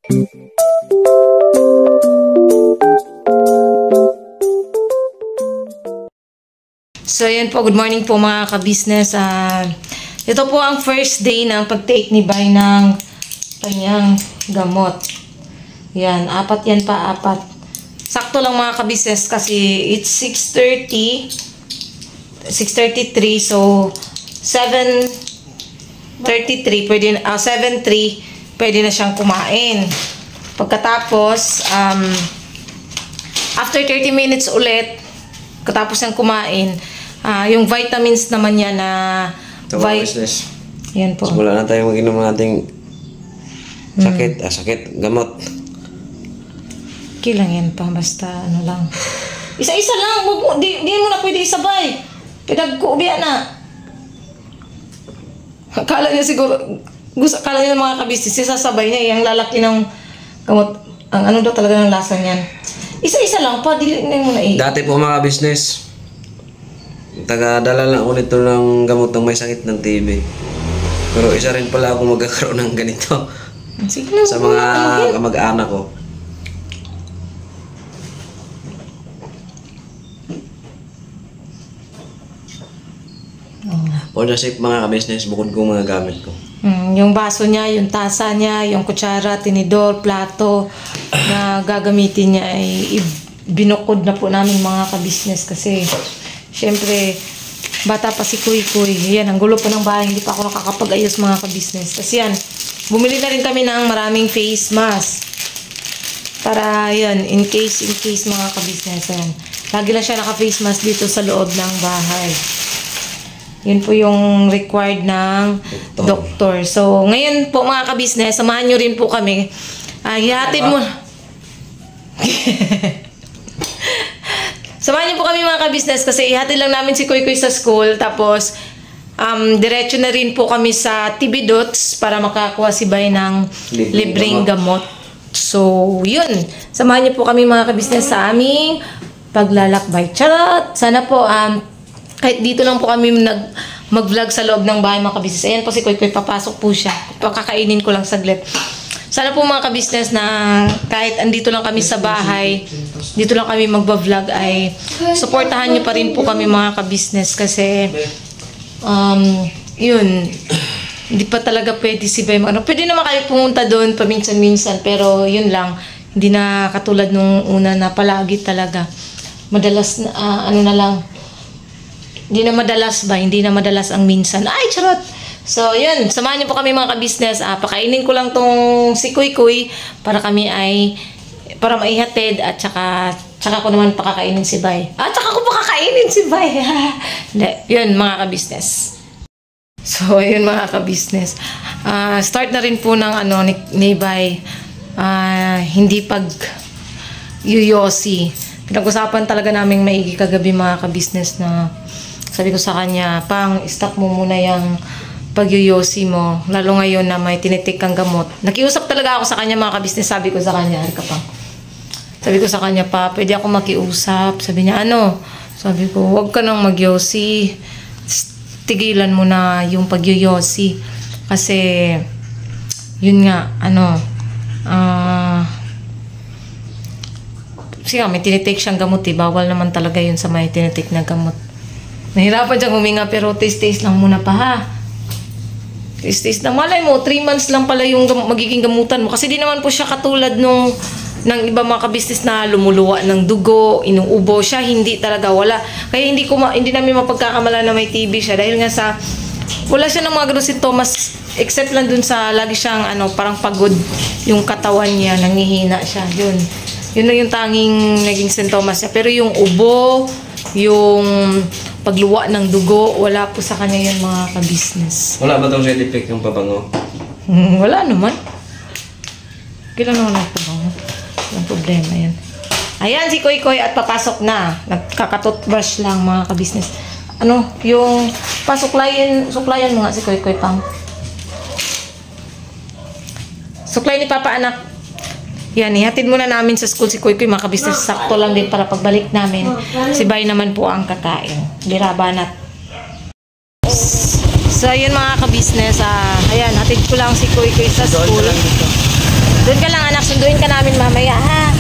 So, yan po. Good morning po mga ka-business. Ito po ang first day ng pag-take ni Bay ng kanyang gamot. Yan. 4 yan pa. 4. Sakto lang mga ka-business kasi it's 6:33. So, 7:33 pwede, 7:03 pwede na siyang kumain. Pagkatapos, after 30 minutes ulit, katapos niyang kumain, yung vitamins naman niya na business. Yan po. So, wala na tayong mag-inom ng ating sakit, gamot. Okay lang yan pa, basta ano lang. Isa-isa lang, di mo na pwede isabay. Pinagkuubian na. Akala niya siguro, akala niya ng mga kabisnes, sasabay niya, yung lalaki ng gamot, ang ano daw talaga ng lasa niyan. Isa-isa lang pa, dili na mo na Dati po mga business, taga-dala lang ako nito ng gamot ng may sakit ng TB. Pero isa rin pala ako magkakaroon ng ganito. Sige lang, sa mga kamag-anak ko. For the sake mga ka-business, bukod ko mga gamit ko. Yung baso niya, yung tasa niya, yung kutsara, tinidor, plato na gagamitin niya ay binukod na po namin mga ka-business kasi syempre bata pa si Kuy Kuy. Yan, ang gulo po ng bahay, hindi pa ako nakakapag-ayos mga ka-business. Kasi yan, bumili na rin kami ng maraming face mask para yan, in case mga ka-business. Yan. Lagi lang siya naka-face mask dito sa loob ng bahay. Yun po yung required ng doktor. So, ngayon po mga ka-business, samahan nyo rin po kami. Hihatid mo. Samahan niyo po kami mga ka-business kasi ihatid lang namin si Kuy Kuy sa school. Tapos, diretso na rin po kami sa TB Dots para makakuha si Bay ng libreng gamot. So, yun. Samahan niyo po kami mga ka-business sa aming paglalakbay. Charot! Sana po, kahit dito lang po kami mag-vlog sa loob ng bahay mga ka-business. Ayan po si Kuy Kuy, papasok po siya. Pakakainin ko lang saglit. Sana po mga ka-business na kahit andito lang kami sa bahay, dito lang kami magba-vlog ay supportahan nyo pa rin po kami mga ka-business kasi yun, hindi pa talaga pwede si Bay. Pwede naman kayo pumunta doon paminsan-minsan pero yun lang, hindi na katulad nung una na palagi talaga. Madalas na, ano na lang, hindi na madalas ang minsan. Ay, charot! So, yun. Samahan niyo po kami mga ka-business. Pakainin ko lang tong si Kuy Kuy para maihatid at tsaka ko naman pakakainin si Bay. Tsaka ko pakakainin si Bay. Yun, mga ka-business. So, yun mga ka-business. Start na rin po ng ni Bay. Hindi yuyosi. Pinag-usapan talaga naming maigi kagabi mga ka-business na sabi ko sa kanya, stop mo muna yung pag-yoyosi mo, lalo ngayon na may tinitik kang gamot. Nakiusap talaga ako sa kanya mga ka-business, sabi ko sa kanya, sabi ko sa kanya pa, pwede ako makiusap. Sabi niya, Sabi ko, huwag ka nang mag-yosi. Tigilan mo na yung pag-yoyosi. Kasi, yun nga, siya, may tinitik siyang gamot bawal naman talaga yun sa may tinitik na gamot. Nahirapan siyang huminga pero taste lang muna pa ha. Taste na malay mo, 3 months lang pala yung magiging gamutan mo. Kasi di naman po siya katulad ng iba mga ka-business na lumuluwa ng dugo, inuubo siya, hindi talaga, wala. Kaya hindi namin mapagkakamala na may TB siya dahil nga wala siya ng mga ganung sintomas except lang dun sa lagi siyang parang pagod yung katawan niya, nangihina siya. Yun lang yung tanging naging sintomas niya. Pero yung ubo, yung pagluwa ng dugo, wala po sa kanya yun mga ka-business. Wala ba itong side effect yung pabango? Wala naman. Kailan naman ang pabango? Walang problema yan. Ayan si Kuy Kuy at papasok na. Nagkakatoothbrush lang mga ka-business. Yung suklayan mo nga si Kuy Kuy pang. Suklay ni Papa anak. Yan, ihatid muna namin sa school si Kuy Kuy mga ka-business. Sakto lang din para pagbalik namin. Si Bay naman po ang kakain. Birabanat. So, ayun mga ka-business. Ayan, hatid ko lang si Kuy Kuy sa school. Doon ka lang anak, sunduin ka namin mamaya ha.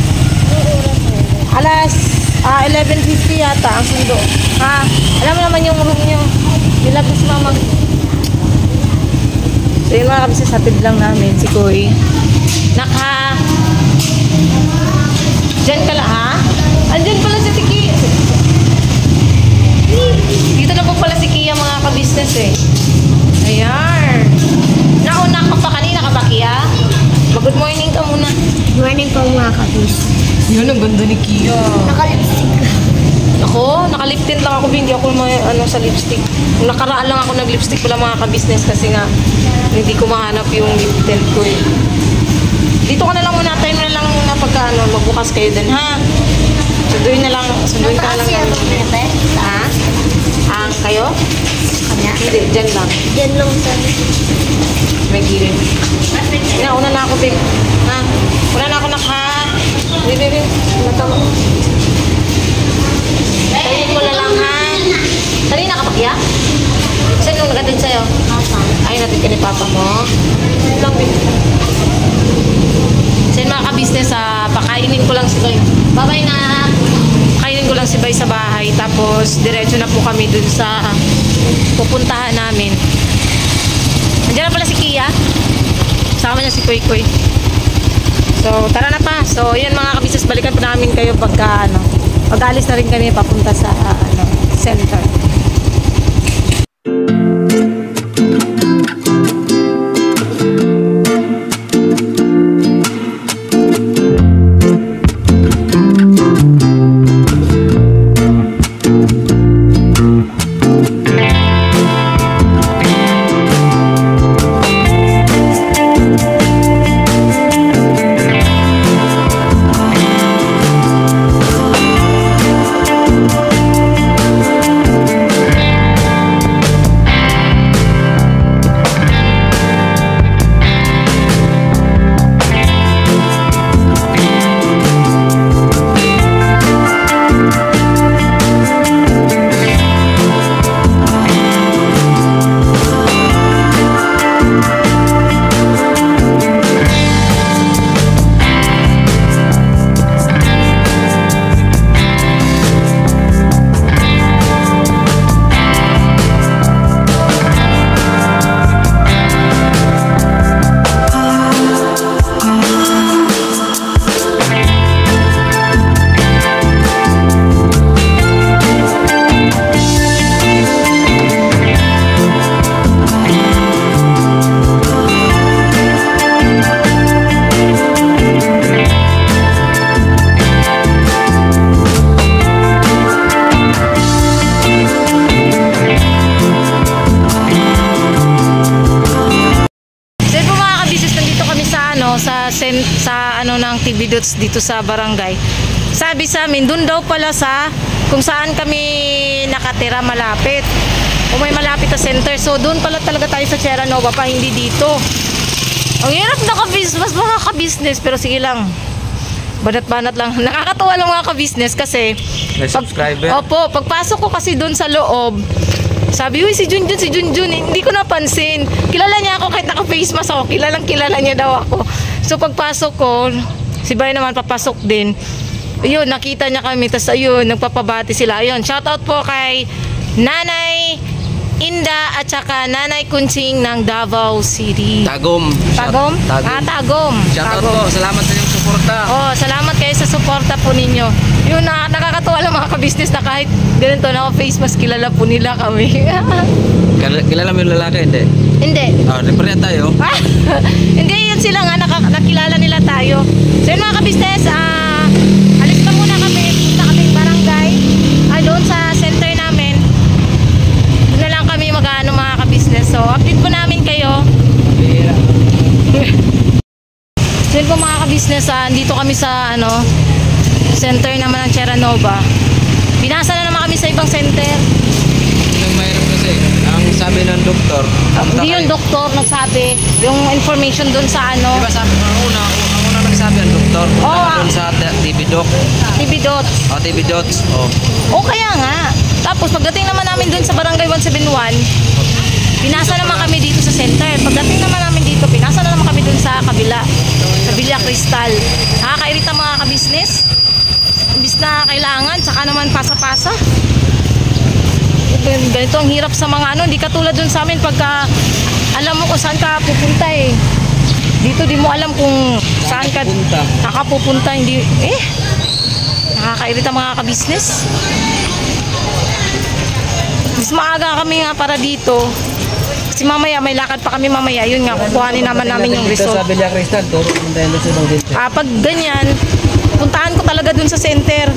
Alas 11:50 yata ang sundo. Ha? Alam mo naman yung room nyo. Nilabas mama. So yun mga kabisnes, hatid lang namin si Koy. Nak ha? Diyan ka lang ha? Andyan pala si Tiki. Dito na po pala si Kia mga kabisnes eh. Ayan. Nauna ka pa kanina ka ba Kia? Good morning ka muna. Morning po mga kabis. Yun, ang ganda ni Kia. Nakalipstick ka. Ako, nakalip tint lang ako, hindi ako may ano sa lipstick. Nung nakaraan lang ako nag-lipstick pala mga ka-business kasi nga hindi ko mahanap yung lip tint ko eh. Dito ka na lang muna, time na lang muna pagka ano, magbukas kayo din ha. Sunduin na lang, sunduin ka lang. Ha? Ang kayo? Kanya? Hindi, dyan lang. Diyan lang sa... May gilid. Una na ako, babe. Ha? Una na ako naka... Babe. Matama. Tayin mo na lang, ha? Kanina ka pa kaya? Saan nung nagatid sa'yo? Ay, natin ka ni papa mo. Lang, babe. Saan mga ka-business, pakainin ko lang si Bay. Bye-bye na! Pakainin ko lang si Bay sa bahay. Tapos, diretso na po kami dun sa pupuntahan namin. Andiyan na pala si Kia. Kasama niya si Koy Koy. So, tara na pa. So, yan mga kabisnes, balikan po namin kayo pagka, ano, pag-alis na rin kami papunta sa, center. Sa ano ng TV Dots dito sa barangay. Sabi sa amin, doon daw pala sa kung saan kami nakatira malapit. O may malapit na center. So doon pala talaga tayo sa Sierra Nova pa, hindi dito. Ang hirap na ka-business, mas makaka-business, pero sige lang. Banat-banat lang. Nakakatawa lang mga ka-business kasi May subscriber? Opo, pagpasok ko kasi doon sa loob, sabi, uy, si Junjun, hindi ko napansin. Kilala niya ako kahit naka-face mask ako. Kilala niya daw ako. So, pagpasok ko, si Bay naman papasok din. Ayun, nakita niya kami. Tapos, ayun, nagpapabati sila. Ayun, shoutout po kay Nanay Inda at saka Nanay Kunching ng Davao City. Tagom. Tagom? Tagom. Shoutout po. Salamat sa inyong suporta. Oh, salamat kayo sa suporta po ninyo. Yun, nakakatawa lang mga ka-business na kahit ganito na face mask, kilala po nila kami. Kilala mo yung lalaki, hindi? Hindi. Repair tayo. Hindi, yun sila nga, nakilala nila tayo. So yun mga ka-business, alis na muna kami, punta kami barangay, doon sa center namin. Doon na lang kami mag-ano mga ka-business. So, update po namin kayo. So yun po mga ka-business, dito kami sa, center naman ng Sierra Nova. Pinasa na naman kami sa ibang center. Yung mayroon kasi, ang sabi ng doktor, Hindi yung doktor nagsabi, yung information doon sa ano. Diba sabi, ang una nagsabi ang doktor, doon sa TV Doc. TV Dots. TV Dots. O kaya nga. Tapos pagdating naman namin doon sa Barangay 171, pinasa naman kami dito sa center. Pagdating naman namin dito, pinasa na naman kami doon sa kabila. Sa Villa Cristal. Nakakairita mga ka-business. Imbis na kailangan, saka naman pasa-pasa. Ganito ang hirap sa mga hindi katulad dun sa amin pagka alam mo kung saan ka pupunta eh. Dito di mo alam kung saan ka kakapupunta, hindi nakakairita mga ka-business. Mas maaga kami nga para dito. Kasi mamaya may lakad pa kami mamaya, yun nga kukuhanin naman namin yung result. Sa Villa Cristal, turo puntahan doon sa ibang dito. Pag ganyan, puntahan ko talaga dun sa center.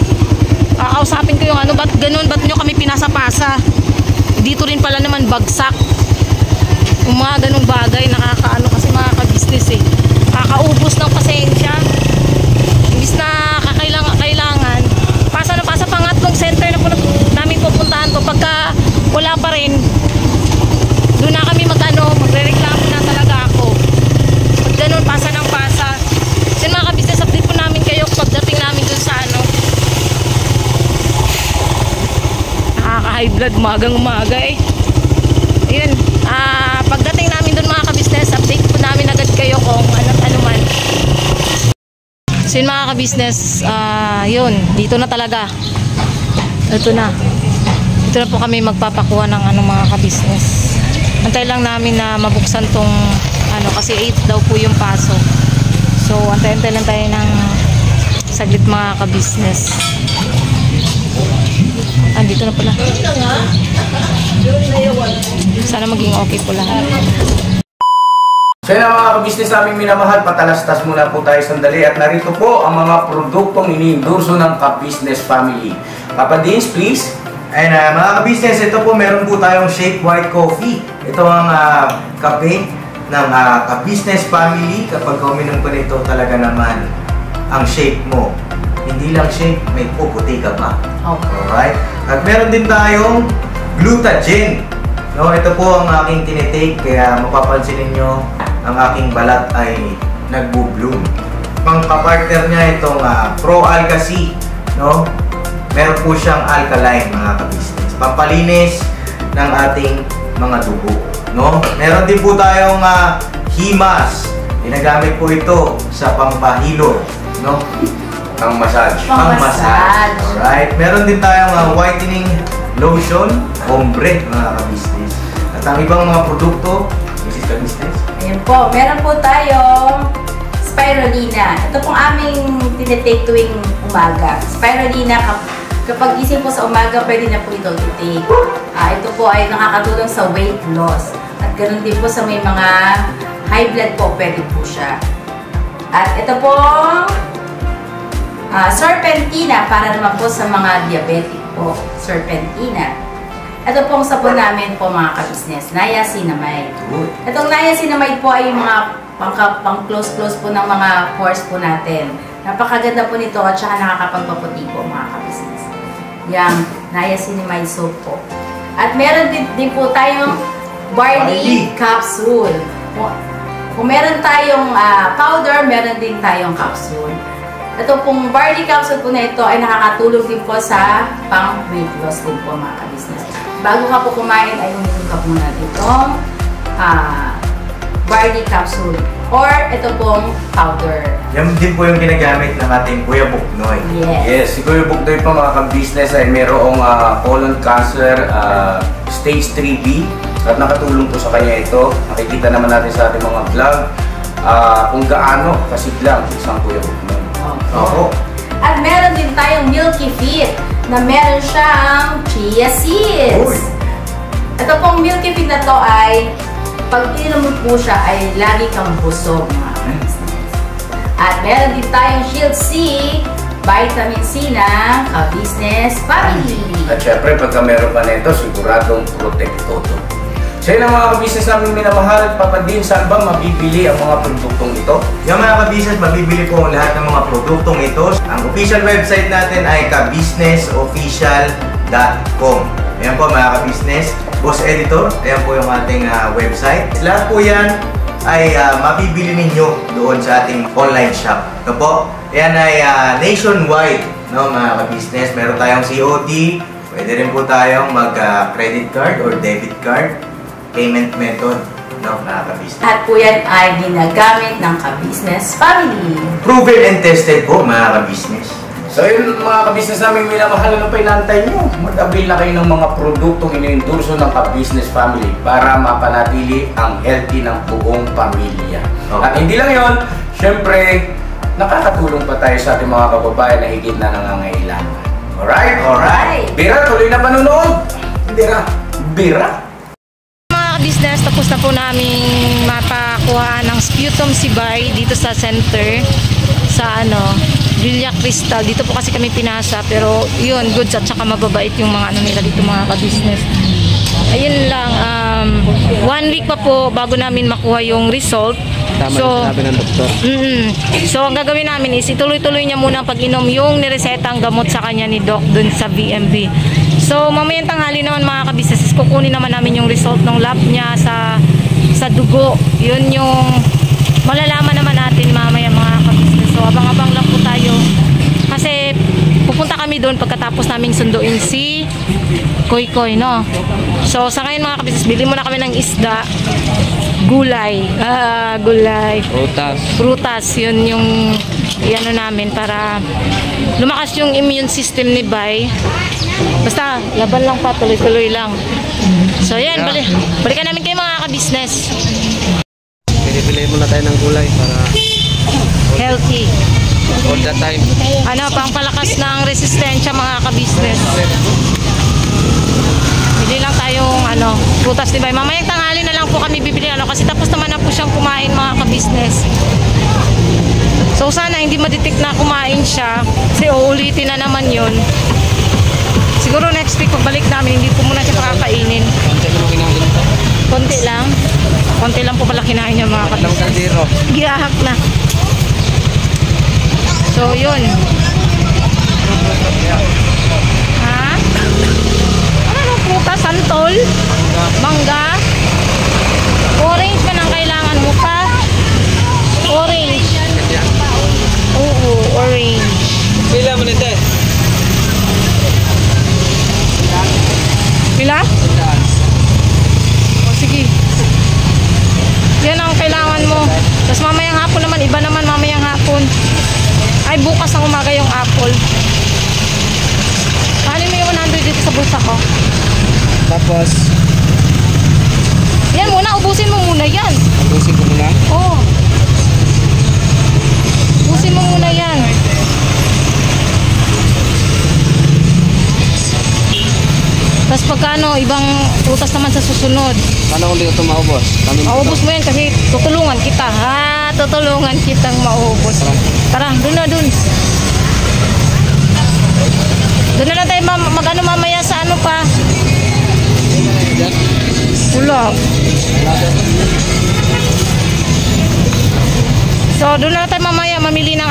Kausapin ko yung ba't ganun, ba't nyo kami pinasa-pasa? Dito rin pala naman bagsak. Yung mga ganung bagay, kasi mga ka-business eh. Kakaubos ng pasensya. Imbis na kailangan, pasa na pasa pangatlong center na po namin pupuntahan ko. Pagka wala pa rin, doon na kami magre-reklamo na talaga ako. Pag ganun, pasa ng pasa. Kasi mga ka-business, update po namin kayo pagdating namin dun sa nakaka-high blood umagang-umaga eh. Ayun, pagdating namin dun mga ka-business, update po namin agad kayo kung ano man. So yun mga ka-business, yun, dito na talaga. Ito na. Dito na po kami magpapakuha ng mga ka-business. Antay lang namin na mabuksan tong kasi 8 daw po yung pasok. So antay-antay lang tayo ng saglit mga ka-business. Dito na pala. Sana maging okay po lahat. So yun mga ka-business namin minamahal, patalastas muna po tayo sandali at narito po ang mga produktong iniendorso ng ka-business family. Papa Dins, please. And mga ka-business, ito po meron po tayong Shake White Coffee. Ito ang kape ng ka-business family. Kapag uminom ko nito, talaga naman ang shake mo. Hindi lang shake, may puputi ka pa. Okay. Alright? At meron din tayong Glutagen. No, ito po ang aking tinitake, kaya mapapansin ninyo ang aking balat ay nagbo-bloom. Pang-partner niya itong Pro Alga C. No? Meron po siyang alkaline mga ka-business. Pampalinis ng ating mga dugo. No? Meron din po tayong Himas. Ginagamit po ito sa pampahilo. No? Pang-massage. Pang-massage. Alright. Meron din tayong whitening lotion, ombre mga ka-business. At ang ibang mga produkto, Mrs. Ka-business. Ayan po. Meron po tayong Spirulina. Ito pong aming tinitake tuwing umaga. Spirulina, kapag gising po sa umaga, pwede na po ito i-take. Ito po ay nakakatulong sa weight loss. At ganoon din po sa may mga high blood po, pwede po siya. At ito po, Serpentina, para naman po sa mga diabetic po. Serpentina. Ito pong sabon namin po mga ka-business, Niacinamide. Itong Niacinamide po ay yung mga pang-close-close po ng mga pores po natin. Napakaganda po nito at saka nakakapagpaputi po mga ka-business. Yang Niacinamide soap po. At meron din po tayong barley capsule. Kung meron tayong powder, meron din tayong capsule. Ito pong barley capsule po na ito ay nakakatulong din po sa pang-weight loss din po mga ka-business. Bago ka po kumain ay uminom ka muna itong barley capsule or ito pong powder. Yan din po yung ginagamit ng ating Kuya Buknoy. Yes, si Kuya Buknoy po mga ka-business ay mayroong colon cancer stage 3B at nakatulong po sa kanya ito. Nakikita naman natin sa ating mga vlog kung gaano kasiglang isang Kuya Buknoy. Opo. At meron din tayong Milky Fit na meron siyang chia seeds. Ito pong Milky Fit na to ay pag ininom mo po siya ay lagi kang busog mga ka-business. At meron din tayong Shield C, vitamin C ng ka-business family. At syempre pagka meron pa nito, siguradong protektodo. So yun ang mga ka-business namin minamahal. Papa Din, saan ba mabibili ang mga produktong ito? Yung mga ka-business, mabibili po ang lahat ng mga produktong ito. Ang official website natin ay kabusinessofficial.com. Ayan po mga ka-business. Boss Editor, ayan po yung ating website. Lahat po yan ay mabibili ninyo doon sa ating online shop. Ito po, ayan ay nationwide, no, mga ka-business. Meron tayong COD, pwede rin po tayong mag-credit card or debit card payment method. no, mga ka-business. At po yan ay ginagamit ng ka-business family. Proven and tested po, mga ka-business. So yun mga ka-business namin, minamahal na pinantay nyo. Mag-avail na kayo ng mga produktong iniendorso ng ka-business family para mapanatili ang healthy ng buong pamilya. Okay. At hindi lang yun, syempre, nakakatulong pa tayo sa ating mga kababayan na higit na nangangailangan. Alright? Alright. Bira, tuloy na panunood. Bira. Mga business, tapos na po namin mapakuha ng sputum sibay dito sa center sa Villa Cristal. Dito po kasi kami pinasa, pero yun, goods at saka mababait yung mga nila dito mga ka-business. Ayun lang, 1 week pa po bago namin makuha yung result. Tama So, na sinabi ng doktor. So, ang gagawin namin is ituloy-tuloy niya muna ang pag-inom yung niresetang gamot sa kanya ni Doc dun sa VMB. So, mamayang tanghali naman mga ka-business, kukunin naman namin yung result ng lab niya sa dugo. Yun yung malalaman naman natin mamaya mga ka-business. So, abang-abang lang po tayo. Kasi, pupunta kami doon pagkatapos naming sunduin si Koy-Koy, no? So, sa ngayon mga ka-business, bili muna kami ng isda, gulay, prutas, yun yung iano namin para lumakas yung immune system ni Bay. Basta, laban lang pa, tuloy-tuloy lang. So, yan, balikan namin kayo mga ka-business. Pinipili muna tayo ng gulay para Healthy. all the time. Pangpalakas ng resistensya mga ka-business. Bili lang tayong prutas ni Bay. Mamayang tanghali na lang po kami bibili kasi tapos naman na po siyang kumain mga ka-business. So sana hindi ma-detect na kumain siya kasi uulitin na naman yun. Siguro next week pagbalik namin hindi po muna siya pakakainin. Konti lang po pala kinain niya mga ka-business. Gihahak na. So yun. Prutas, santol, mangga, orange pa nang kailangan mo pa. Orange. Oo, orange. Pila mo nito. Pila? O sige. Yan ang kailangan mo. Tapos mamayang hapon naman, iba naman mamayang hapon. Ay, bukas ng umaga yung apple. Ano mo yung 100 dito sa bulsa ko? Tapos, yan muna, ubusin mo muna yan. ubusin ko muna. Oo. Ubusin mo muna yan. Tapos pagkano, ibang prutas naman sa susunod. Paano kung di ito maubos? Maubos mo yan kasi tutulungan kita. Tutulungan kitang maubos. Tara, dun na dun. Doon na lang tayo mag-ano mamaya sa pa. Wala. So, doon na lang tayo mamaya mamili ng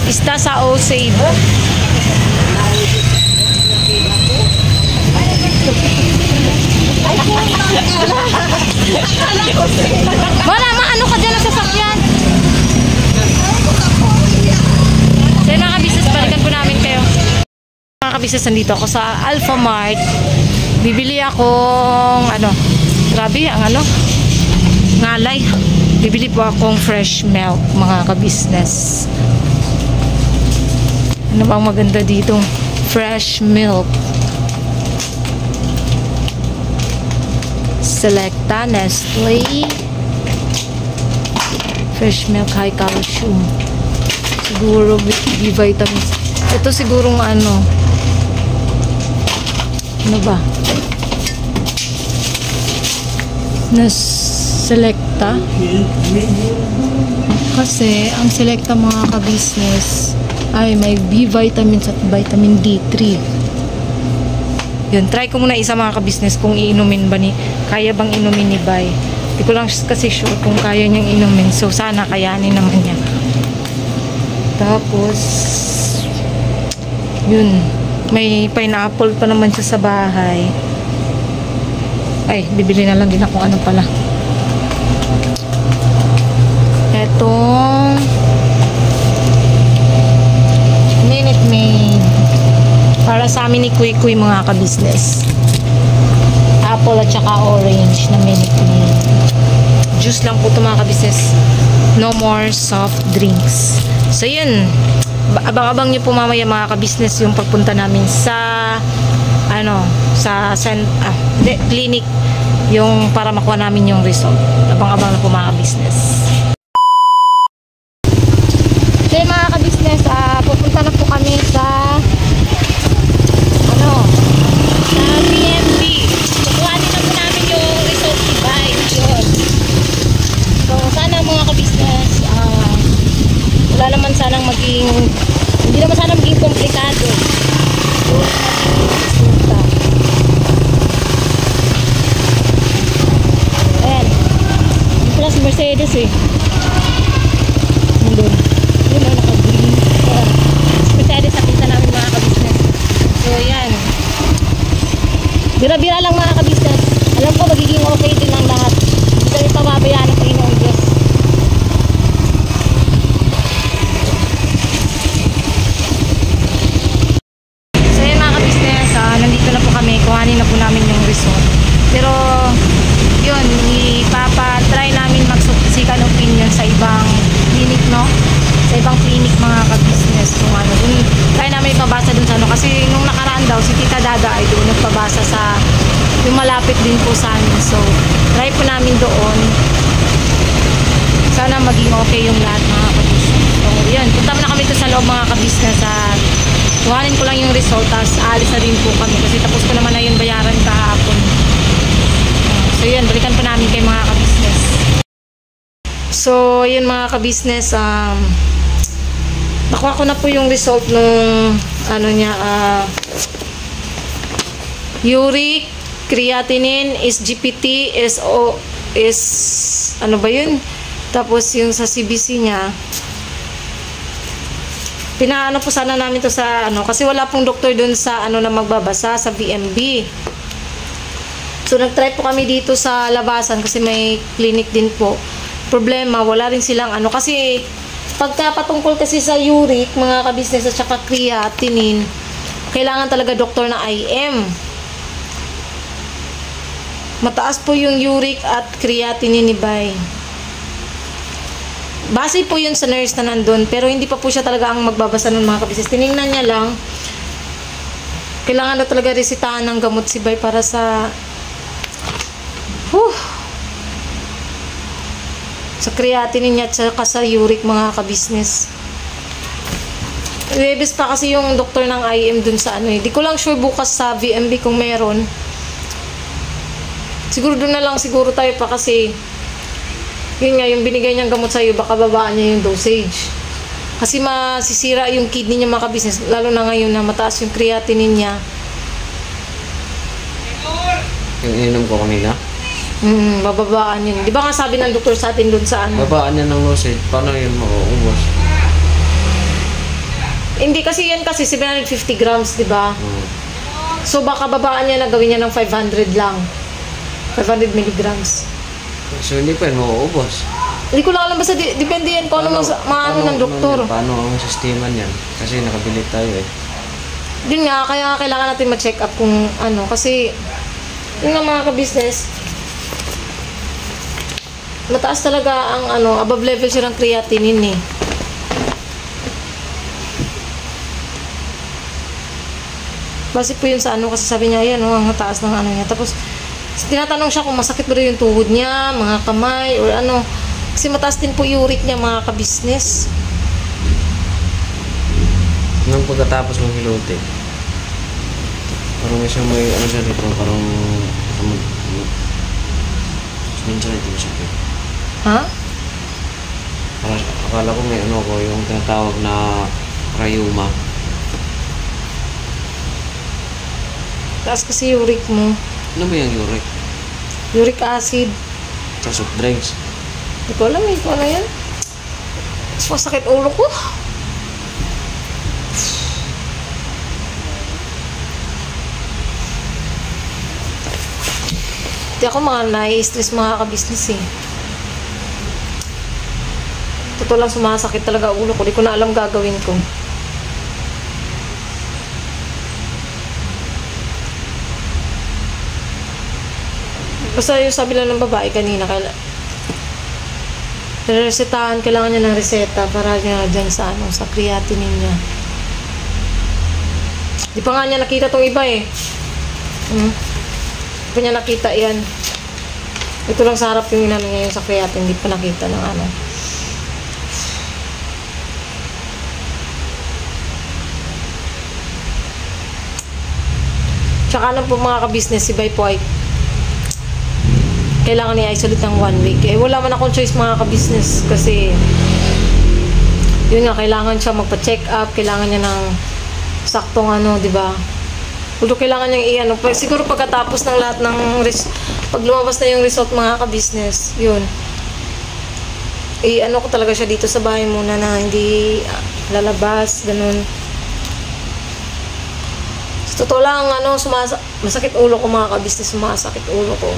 isda sa O-Save. Wala, maano ka dyan ang sasakyan. So, mga ka-business, balikan po namin kayo. Mga ka-business, nandito ako sa Alpha Mart. Bibili akong grabe ang ngalay. Bibili po akong fresh milk mga ka-business. Ano bang maganda dito? Fresh milk. Selecta, Nestle. Fresh milk, high calcium. Siguro B vitamins. Ito sigurong ano ba? Selecta. Kasi ang Selecta mga ka-business ay may B vitamins at vitamin D3. Yun, try ko muna isa mga ka-business kung iinumin ba kaya bang inumin ni Bay. Hindi ko lang kasi sure kung kaya niyang inumin. So sana kayanin naman niya. Tapos yun, may pineapple pa naman siya sa bahay. Ay, bibili na lang din ako ano pala. Etong Minute Maid para sa amin ni Kuy Kuy mga ka-business. Apple at saka orange na Minute Maid. Juice lang po ito mga ka-business. No more soft drinks. So yun, abang-abang nyo po mamaya mga ka-business yung pagpunta namin sa clinic, yung para makuha namin yung result. Abang-abang na po mga ka-business. So mga ka-business, pupunta na po kami sa BNB. Kukuhanin na po namin yung result ibay. Yun. So sana mga ka-business, wala naman sanang hindi naman sanang maging komplikado. Ayan. Yung pala si Mercedes eh. Nandun. Yun na naka-green. Si Mercedes nakita namin mga ka-business. So ayan. Bira-bira lang mga ka-business. Alam ko magiging okay din ang lahat. Hindi kami pababayaan ng Panginoong Diyos. So yun mga ka-business, nandito na po kami. Kuhanin na po namin yung result. Pero yun, ipapa-try namin mag-second opinion sa ibang clinic, no? Sa ibang clinic mga ka-business. Kung try namin ipabasa dun sa kasi nung nakaraan daw, si Tita Dada ay doon nagpabasa sa yung malapit din po sa amin. So, try po namin doon. Sana maging okay yung lahat mga ka-business. So, yun. Punta na kami to sa loob mga ka-business at kuhanin ko lang yung result tapos aalis na din po kami kasi tapos ko naman na yung bayaran kahapon. So, yun. Balikan po namin kay mga ka-business. So, yun mga ka-business. Nakuha ko na po yung result nung uric, creatinine, SGPT, tapos yung sa CBC niya. Pinaano po sana namin to sa kasi wala pong doktor dun sa na magbabasa sa VMB. So nagtry po kami dito sa labasan kasi may clinic din po. Problema, wala rin silang kasi pagka patungkol kasi sa uric, mga ka-business at saka creatinine, kailangan talaga doktor na IM. Mataas po yung uric at creatinine ni Bay. Base po yun sa nurse na nandun, pero hindi pa po siya talaga ang magbabasa ng mga ka-business. Tinignan niya lang, kailangan na talaga resitahan ng gamot si Bay para sa creatinine niya at saka sa uric mga ka-business. Webes pa kasi yung doktor ng IM dun sa Di ko lang sure bukas sa VMB kung meron. Siguro dun na lang siguro tayo pa kasi yun nga, yung binigay niyang gamot sa'yo, baka babaan niya yung dosage. Kasi masisira yung kidney niya mga ka-business, lalo na ngayon na mataas yung creatinine niya. Yung ininom ko kanina? Bababaan yun. Di ba nga sabi ng doktor sa atin dun sa Babaan niya ng dosage, paano yun mauubos? Hindi kasi yan kasi 750 grams, di ba? So baka babaan niya na gawin niya ng 500 lang. 500 milligrams. So hindi pa yun mauubos? Hindi ko lang alam basta depende yan kung ano ng doktor. Paano ang sistema niyan? Kasi nakabili tayo eh. Yun nga, kaya kailangan natin ma-check up kung kasi yun nga mga ka-business, mataas talaga ang above level siya ng creatinine eh. Base po yun sa kasi sabi niya, ayan ang taas ng niya. Tapos, tinatanong siya kung masakit ba rin yung tuhod niya, mga kamay, or kasi mataas din po uric niya mga ka-business. Nung pagkatapos mong hilote, parang may siyang may siya rito, parang minsan ito masakit. Ha? Parang akala ko may ko, yung tinatawag na rayuma. Taas kasi uric mo. Ano ba yung uric? Uric acid. Sa soft drinks? Hindi ko alam kung ano yan. Masakit ulo ko. Hindi ako nai-stress mga ka-business eh. Totoo lang sumasakit talaga ulo ko. Hindi ko na alam gagawin ko. Basta yung sabi lang ng babae kanina, resetahan, kailangan niya ng reseta para niya dyan sa ano, sa creatinine niya. Di pa nga niya nakita tong iba eh. Di pa niya nakita yan. Ito lang sa harap yung inano niya yung sa creatinine, di pa nakita ng ano. Tsaka ano po mga ka-business, si Bay po ay kailangan niya isolate ng 1 week. Eh, wala man akong choice mga ka-business kasi yun nga, kailangan siya magpa-check up, kailangan niya ng saktong ano, di ba? Pero kailangan niyang i-ano. Siguro pagkatapos ng lahat ng pag lumabas na yung result mga ka-business, yun. I-ano ko talaga siya dito sa bahay muna na hindi lalabas, ganun. Sa totoo lang, ano, masakit ulo ko mga ka-business, sumasakit ulo ko.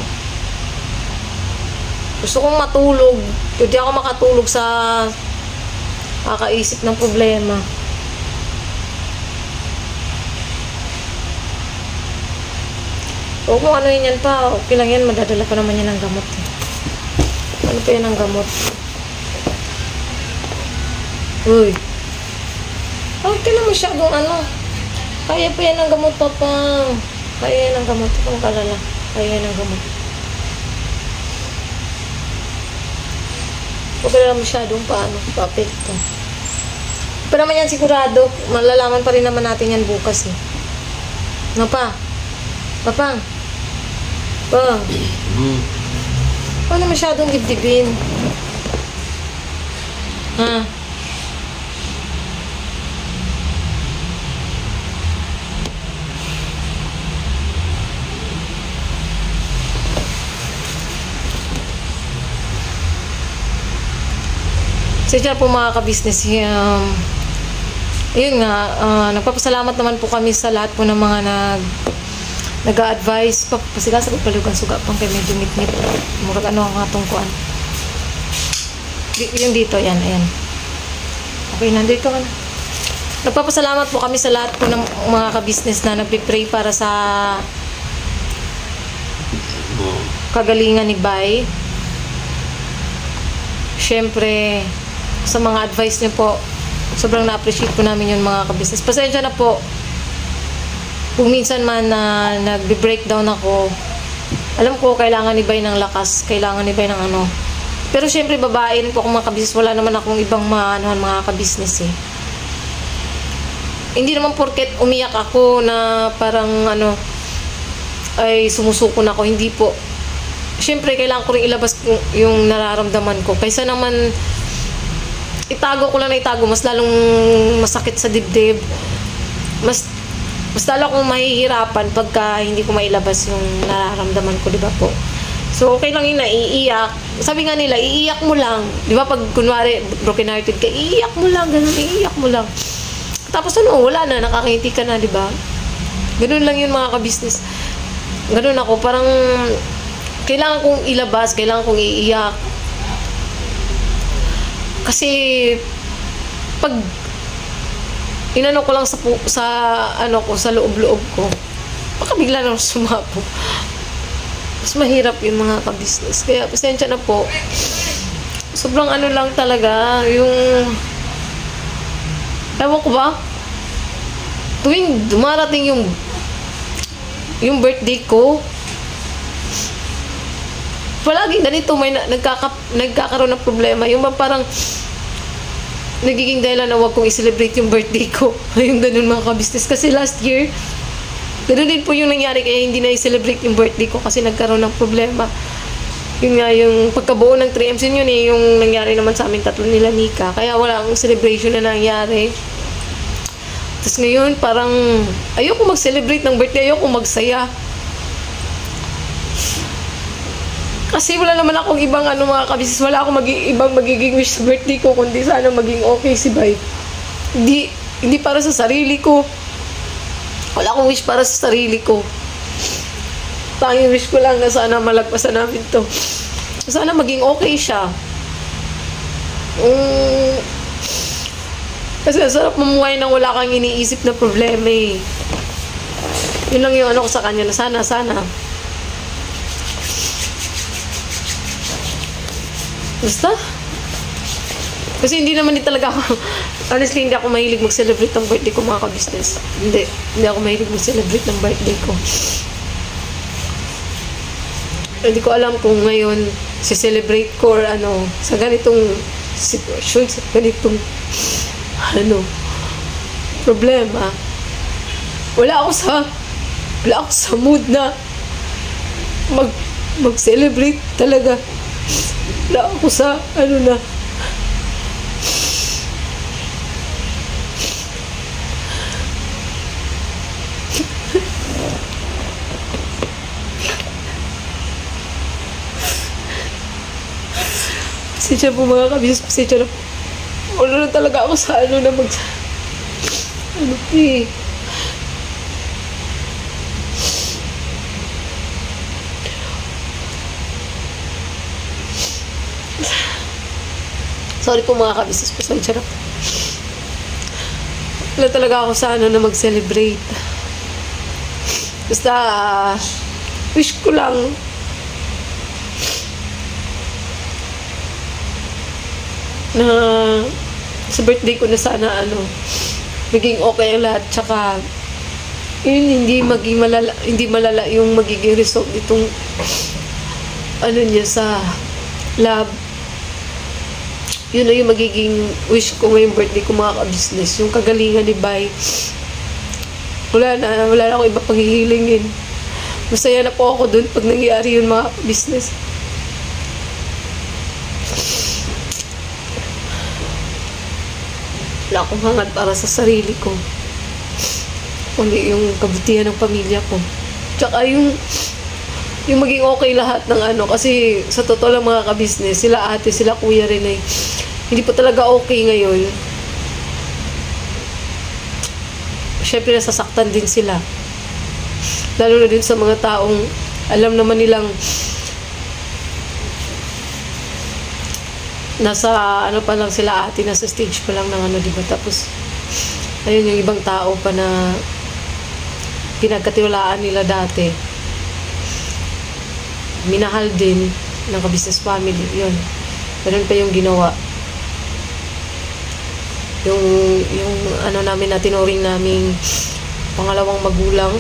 Gusto kong matulog. Hindi ako makatulog sa kakaisip ng problema. O kung ano yun yan pa, okay lang yan, madadala pa naman yan ng gamot. Ano pa yan ng gamot? Uy. Okay na masyadong ano. Kaya pa yan ng gamot, Papang. Kaya yan ng gamot. Kung kalala. Kaya yan ng gamot. Huwag ka lang masyadong pa-apekto. Pa naman yan sigurado, malalaman pa rin naman natin yan bukas eh. Ano pa? Papang? Pang? Huwag na masyadong dibdibin. Ha? So, dyan po mga ka-business, yun nga, nagpapasalamat naman po kami sa lahat po ng mga nag-a-advise. Pasiga sa pagpalugan, suga pang kayo medyo ngit-ngit. Murag ano ang atong kuan. Yung dito, yan, ayan. Okay, nandito ka na. Nagpapasalamat po kami sa lahat po ng mga ka-business na nagpipray para sa kagalingan ni Bay. Siyempre, sa mga advice niyo po, sobrang na-appreciate po namin yung mga ka-business. Pasensya na po kung minsan man na nagbe-breakdown ako. Alam ko, kailangan ni Bay ng lakas, kailangan ni Bay ng ano. Pero syempre, babae rin po akong mga ka-business. Wala naman akong ibang mga ka-business eh. Hindi naman porket umiyak ako na parang ano, ay sumusuko na ako. Hindi po. Syempre, kailangan ko rin ilabas yung nararamdaman ko. Kaysa naman itago ko lang na itago, mas lalong masakit sa dibdib. Mas lalo akong mahihirapan pagka hindi ko mailabas yung nararamdaman ko, di ba po? So, okay lang yun na iiyak. Sabi nga nila, iiyak mo lang. Di ba pag kunwari broken hearted ka, iiyak mo lang, ganun, iiyak mo lang. Tapos ano, wala na, nakakiti ka na, di ba? Ganun lang yun mga ka-business. Ganun ako, parang kailangan kong ilabas, kailangan kong iiyak. Kasi pag inano ko lang sa ano ko, sa loob-loob ko, baka bigla na sumapo. Mas mahirap yung mga ka-business. Kaya pasensya na po. Sobrang ano lang talaga, yung ewan ko ba, tuwing dumarating yung birthday ko, palagi ganito may nagkakaroon ng problema. Yung parang nagiging dahilan na wag kong i-celebrate yung birthday ko. Yung ganun mga ka-business. Kasi last year, ganun din po yung nangyari kaya hindi na i-celebrate yung birthday ko kasi nagkaroon ng problema. Yun nga, yung pagkabuo ng 3Ms yun eh, yung nangyari naman sa amin tatlo nila Nika. Kaya wala akong celebration na nangyari. Tapos ngayon, parang ayoko mag-celebrate ng birthday, ayoko magsaya. Kasi wala naman akong ibang mga ka-business. Wala akong ibang magiging wish sa birthday ko kundi sana maging okay si Bay. Hindi para sa sarili ko. Wala akong wish para sa sarili ko. Tanging wish ko lang na sana malagpasan namin to. Sana maging okay siya. Kasi sarap mamuhay nang wala kang iniisip na problema eh. Yun lang yung ko sa kanya na sana. Basta, Kasi hindi naman din talaga ako, honestly, hindi ako mahilig mag-celebrate ng birthday ko, mga ka-business. Hindi ako mahilig mag-celebrate ng birthday ko. Hindi ko alam kung ngayon si-celebrate ko or ano, sa ganitong sitwasyon, sa ganitong problema. Wala ako sa mood na mag-celebrate talaga. Wala ako sa pasensya po mga kabis, pasensya na po. Wala na talaga ako sa sorry po mga kabis, pasensya na po. Wala talaga ako sa na mag-celebrate. Basta, wish ko lang na sa birthday ko na sana maging okay ang lahat, tsaka yun, hindi malala yung magiging result nitong niya sa lab. Yun na yung magiging wish ko ngayong birthday ko, mga ka-business, yung kagalingan ni Bay. Wala na akong iba pang hihilingin. Masaya na po ako dun pag nangyari yun, mga ka-business. Wala akong hangad para sa sarili ko, kundi yung kabutihan ng pamilya ko. Tsaka yung maging okay lahat ng kasi sa totoo lang, mga ka-business, sila ate, sila kuya rin ay hindi po talaga okay ngayon. Syempre nasasaktan din sila, lalo na din sa mga taong alam naman nilang nasa pa lang sila ate, nasa stage pa lang ng diba? Tapos ayun, yung ibang tao pa na pinagkatiwalaan nila dati, minahal din ng ka-business family, yun, ganun pa yung ginawa. Yung namin na tinuring naming pangalawang magulang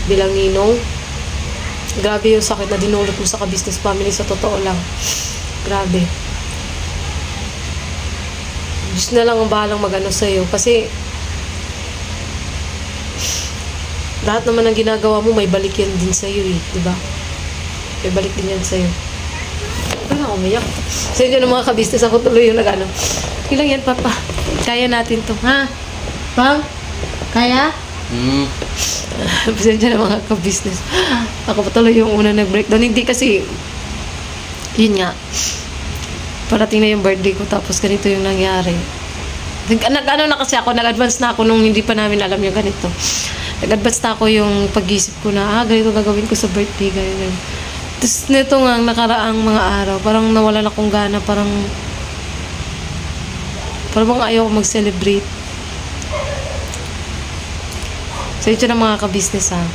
bilang ninong, grabe yung sakit na dinulot mo sa ka-business family, sa totoo lang. Grabe. Diyos na lang ang bahalang sa'yo. Kasi lahat naman ng ginagawa mo, may balik yan din sa'yo diba? May balik din yan sa'yo. Ano na umiyak? Sa inyo ng mga ka-business, ako tuloy yung ilang yan, Papa? Kaya natin to, ha? Pang? Kaya? Pasensya na mga ka-business. Ako pa tuloy yung una nag-breakdown. Hindi kasi, yun nga, parating na yung birthday ko, tapos ganito yung nangyari. Nag-advance na ako nung hindi pa namin alam yung ganito. Nag-advance na ako yung pag-isip ko na, ganito gagawin ko sa birthday, ganyan. Tapos nito nga, nakaraang mga araw, parang nawalan akong gana, parang ayaw ko mag-celebrate. So, ito na mga ka-business, ha.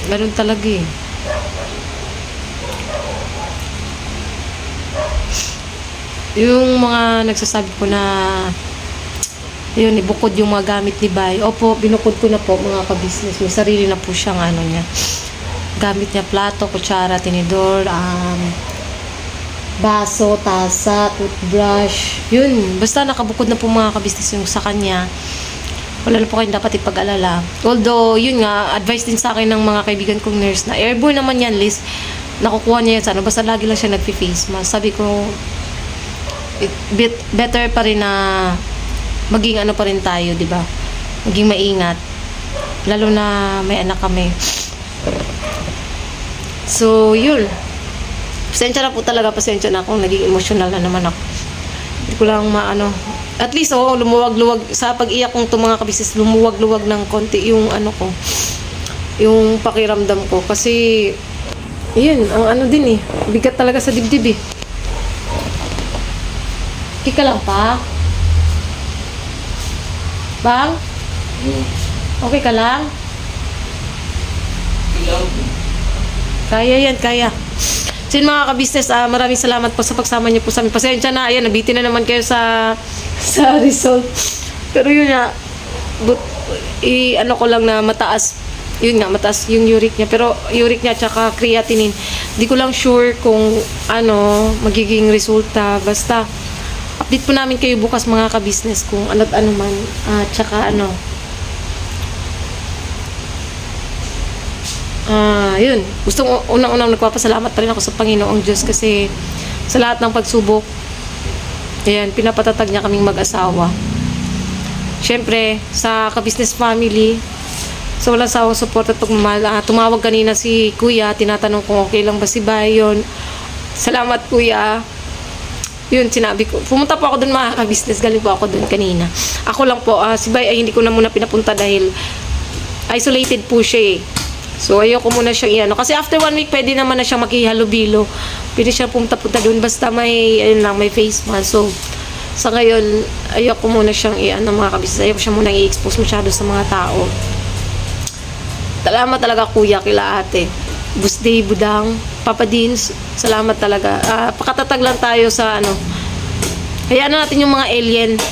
Ganun talaga eh. Yung mga nagsasabi ko na yun, ibukod yung mga gamit ni Bay. Opo, binukod ko na po, mga ka-business. May sarili na po siyang niya. Gamit niya, plato, kutsara, tinidor, baso, tasa, toothbrush. Yun, basta nakabukod na po, mga ka-business, yung sa kanya. Wala na po kayong dapat ipag-alala. Although, yun nga, advice din sa akin ng mga kaibigan kong nurse na airborne naman yan, Liz. Nakukuha niya yan sa basta lagi lang siya nagpi-face mask. Sabi ko, better pa rin na maging pa rin tayo, di ba? Maging maingat. Lalo na may anak kami. So, yun. Pasensya na po talaga, pasensya na akong naging emotional na naman ako. Hindi ko lang at least, lumuwag-luwag sa pag-iyak kong itong mga ka-business, lumuwag-luwag ng konti yung ko, yung pakiramdam ko. Kasi, yun, ang din bigat talaga sa dibdib eh. Kika lang pa? Bang? Okay ka lang? Kaya yan, kaya. So yun mga ka-business, maraming salamat po sa pagsama niyo po sa amin. Pasensya na, ayan, nabitin na naman kayo sa result. Pero yun nga, ano ko lang na mataas, yun nga, mataas yung uric niya. Pero uric niya tsaka creatinine, di ko lang sure kung ano, magiging resulta. Basta, update po namin kayo bukas mga ka-business kung ano't ano man. Tsaka ano, yun. Unang-unang nagpapasalamat pa rin ako sa Panginoong Diyos kasi sa lahat ng pagsubok, ayan, pinapatatag niya kaming mag-asawa. Siyempre, sa ka-business family, sa walang sawang support at pagmamahal, tumawag kanina si Kuya, tinatanong kung okay lang ba si Bayon. Salamat Kuya. Yun, sinabi ko. Pumunta po ako dun mga ka-business, galing po ako dun kanina. Ako lang po, si Bay ay hindi ko na muna pinapunta dahil isolated po siya eh. So, ayoko muna siyang iano. Kasi after 1 week, pwede naman na siyang makihalubilo. Pwede siya pumunta-punta doon. Basta may, ayun lang, may face mask. So, sa ngayon, ayoko muna siyang iano mga kabisnes. Ayoko siya muna i-expose masyado sa mga tao. Salamat talaga Kuya, kila ate. Busday, Budang, Papa Dins. Salamat talaga. Pakatatag lang tayo sa ano. Hayaan na natin yung mga alien.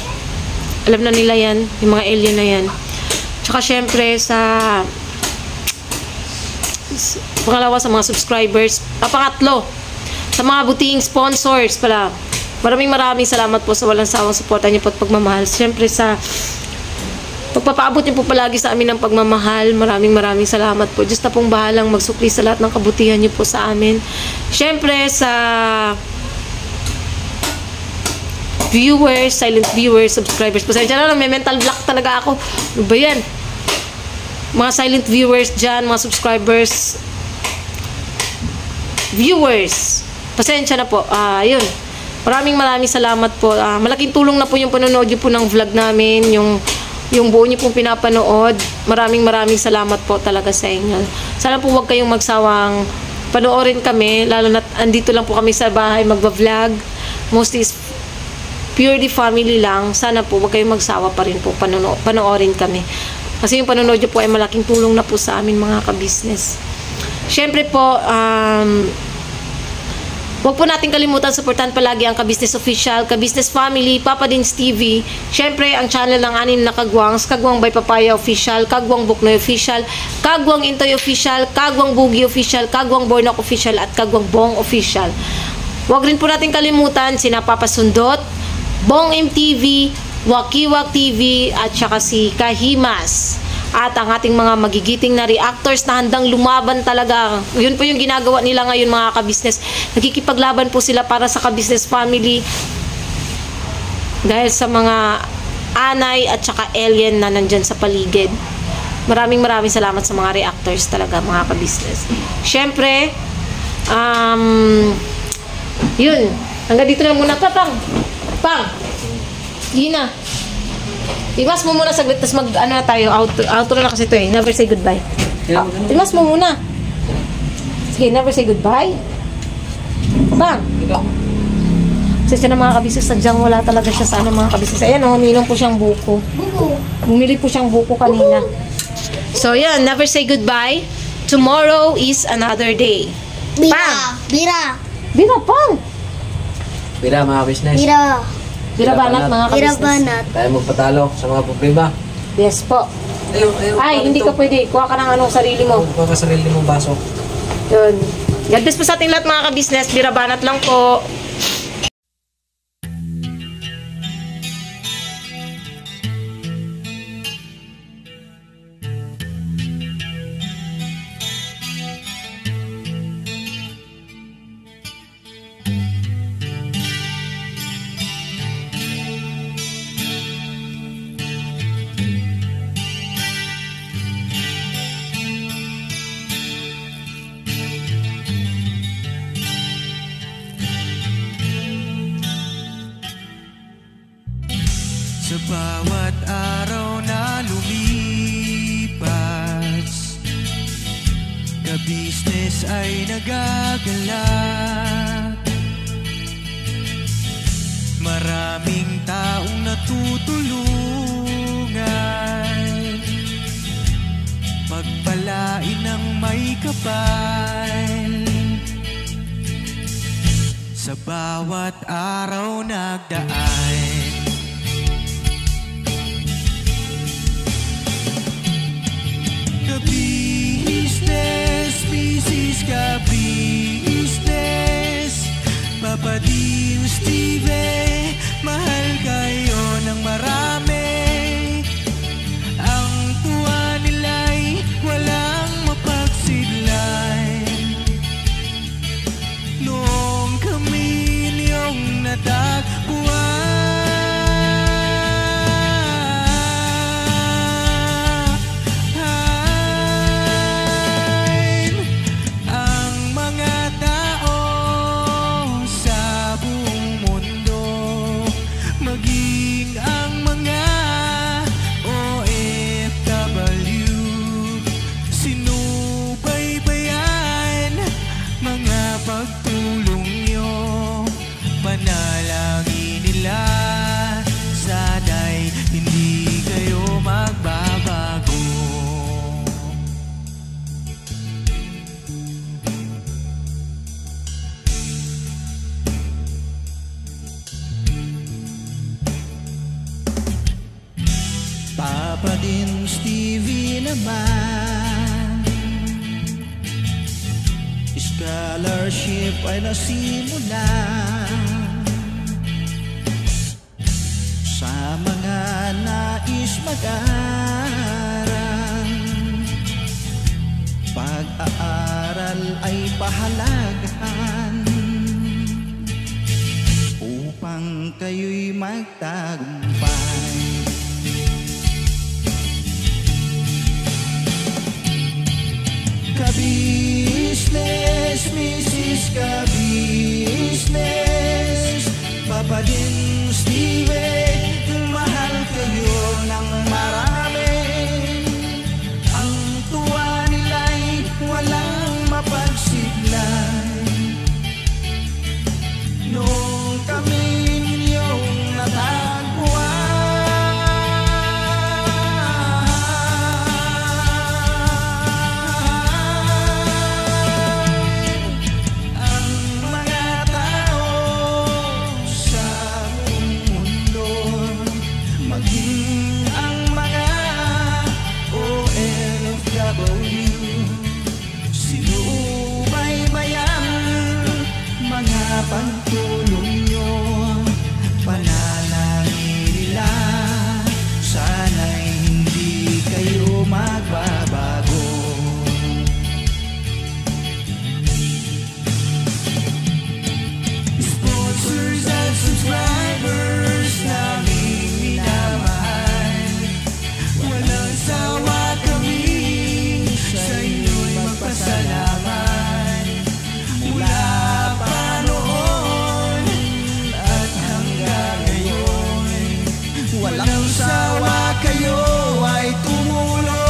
Alam na nila yan. Yung mga alien na yan. Tsaka syempre sa pangalawa sa mga subscribers, pangatlo sa mga buting sponsors pala, maraming salamat po sa walang sawang suporta niyo po at pagmamahal. Siyempre sa pagpapaabot niyo po palagi sa amin ng pagmamahal, maraming salamat po. Diyos na pong bahalang magsukli sa lahat ng kabutihan niyo po sa amin. Siyempre sa viewers, silent viewers, subscribers, pasensya na lang, may mental block talaga ako. Ano ba yan? Mga silent viewers dyan, mga subscribers, viewers, pasensya na po. Yun. Maraming salamat po. Malaking tulong na po yung panonood nyo po ng vlog namin, yung buo nyo pong pinapanood. Maraming salamat po talaga sa inyo. Sana po huwag kayong magsawang panoorin kami, lalo na andito lang po kami sa bahay magba-vlog. Mostly is purely family lang. Sana po huwag kayong magsawa pa rin po panoorin kami. Kasi yung panonood nyo po ay malaking tulong na po sa amin mga ka-business. Siyempre po, huwag po natin kalimutan, supportan palagi ang Ka-Business Official, Ka-Business Family, Papa Dins TV. Siyempre, ang channel ng anin na Kagwangs, Kagwang by Papaya Official, Kagwang Buknoy Official, Kagwang Intoy Official, Kagwang Bugi Official, Kagwang Bornok Official, at Kagwang Bong Official. Huwag rin po natin kalimutan sina Papa Sundot, Bong MTV, Wakiwak TV, at saka si Kahimas. At ang ating mga magigiting na reactors na handang lumaban talaga. Yun po yung ginagawa nila ngayon mga ka-business. Nagkikipaglaban po sila para sa ka-business family. Dahil sa mga anay at saka alien na nandyan sa paligid. Maraming salamat sa mga reactors talaga mga ka-business. Siyempre, yun. Hanggang dito na muna. Pang! Gina. Imas mo muna saglit, tapos ano na tayo, outro na kasi ito eh. Never say goodbye. Imas mo muna. Sige, never say goodbye. Bang! Kasi siya na mga kabisnes, sadyang wala talaga siya sa mga kabisnes. Ayan o, uminom po siyang buko. Bumili po siyang buko kanina. So yan, never say goodbye. Tomorrow is another day. Pang! Bira. Bira, Pang! Bira mga business. Bira banat mga kabisnes. Bira banat. Tayo magpatalo sa mga problema. Yes po. Ayaw, Ay, hindi ka pwede. Kuha ka ng sarili mo. Kuha ka sarili mong baso. Yun. God bless po sa ating lahat mga ka-business. Bira banat lang po. Sa bawat araw na lumipas, ka-business ay nagagalak. Maraming taong natutulungan, pagpalain ng may kapal. sa bawat araw nagdaan. Ka-business, business, ka-business, Papa Dio, Steve, mahal kayo ng marami. Ang tuwa nila'y walang mapagsidlay. Noong kami niyong natagpuan, ang mga tao sa buong mundo, maging ang mga OFW, sinubaybayan mga pagtulong nyo, panalangin nila, sana'y hindi kayo magbabago. Papa din Stevie naman, scholarship ay nasimula sa mga nais mag-aral. Pag-aaral ay pahalagahan upang kayo'y magtagumpay. Ka-business, Mrs. Ka-business, Papa din Steve, mahal kayo ng marami. Ang tuwa nila'y walang mapagsiglay. Noong kami ninyong natagpuan, pagtulong nyo, panalangin nila, sana'y hindi kayo magbabago. Sponsors at subscribers naming minamahal, walang sawa kami sa inyo'y magpasalamat. Mula pa noon at hanggang ngayon, walang sawa kayo ay tumulong.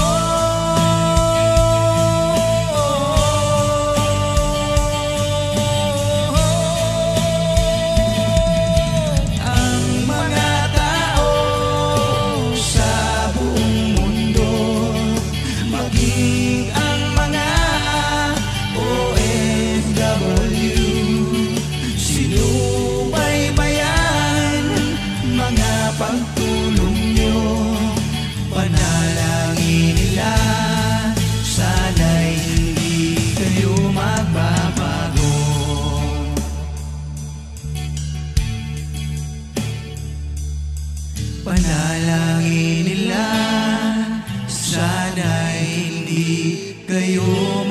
Ang mga tao sa buong mundo, maging ang mga OFW, sinubaybayan mga pagtulong nyo, panalangin nila, sana'y hindi kayo magbabago. Panalangin nila, sana'y hindi kayo